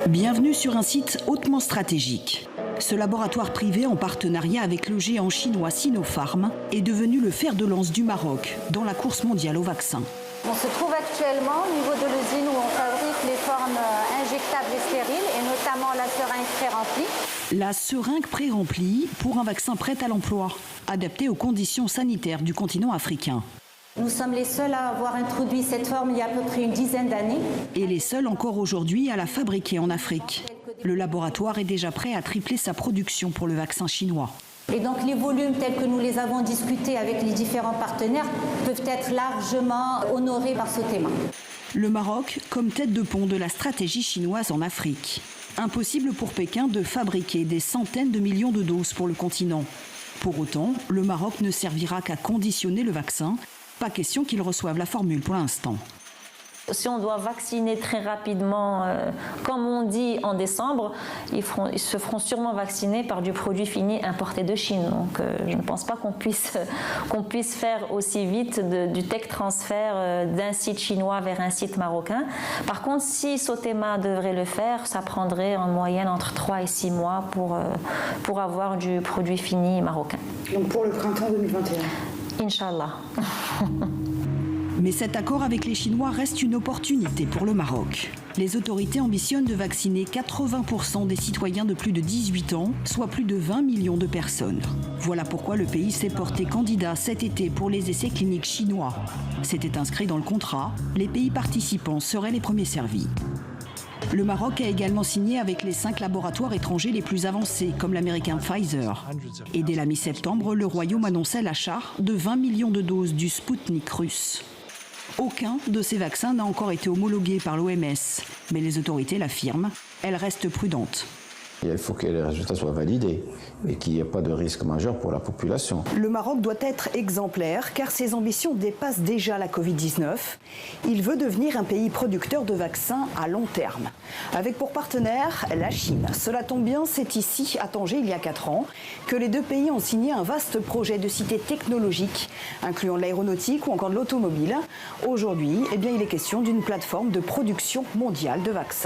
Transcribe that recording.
Bienvenue sur un site hautement stratégique. Ce laboratoire privé en partenariat avec le géant chinois Sinopharm est devenu le fer de lance du Maroc dans la course mondiale au vaccin. On se trouve actuellement au niveau de l'usine où on fabrique les formes injectables et stériles, et notamment la seringue pré-remplie. La seringue pré-remplie pour un vaccin prêt à l'emploi, adapté aux conditions sanitaires du continent africain. Nous sommes les seuls à avoir introduit cette forme il y a à peu près une dizaine d'années. Et les seuls encore aujourd'hui à la fabriquer en Afrique. Le laboratoire est déjà prêt à tripler sa production pour le vaccin chinois. Et donc les volumes tels que nous les avons discutés avec les différents partenaires peuvent être largement honorés par ce thème. Le Maroc comme tête de pont de la stratégie chinoise en Afrique. Impossible pour Pékin de fabriquer des centaines de millions de doses pour le continent. Pour autant, le Maroc ne servira qu'à conditionner le vaccin. Pas question qu'ils reçoivent la formule pour l'instant. Si on doit vacciner très rapidement, comme on dit en décembre, ils se feront sûrement vacciner par du produit fini importé de Chine. Donc je ne pense pas qu'on puisse faire aussi vite du tech transfert d'un site chinois vers un site marocain. Par contre, si Sotema devrait le faire, ça prendrait en moyenne entre 3 et 6 mois pour avoir du produit fini marocain. Donc pour le printemps 2021 ? Inch'Allah. Mais cet accord avec les Chinois reste une opportunité pour le Maroc. Les autorités ambitionnent de vacciner 80% des citoyens de plus de 18 ans, soit plus de 20 millions de personnes. Voilà pourquoi le pays s'est porté candidat cet été pour les essais cliniques chinois. C'était inscrit dans le contrat, les pays participants seraient les premiers servis. Le Maroc a également signé avec les 5 laboratoires étrangers les plus avancés, comme l'américain Pfizer. Et dès la mi-septembre, le Royaume annonçait l'achat de 20 millions de doses du Spoutnik russe. Aucun de ces vaccins n'a encore été homologué par l'OMS, mais les autorités l'affirment, elles restent prudentes. Il faut que les résultats soient validés et qu'il n'y ait pas de risque majeur pour la population. Le Maroc doit être exemplaire car ses ambitions dépassent déjà la Covid-19. Il veut devenir un pays producteur de vaccins à long terme. Avec pour partenaire la Chine. Cela tombe bien, c'est ici, à Tanger, il y a 4 ans, que les deux pays ont signé un vaste projet de cité technologique, incluant l'aéronautique ou encore de l'automobile. Aujourd'hui, il est question d'une plateforme de production mondiale de vaccins.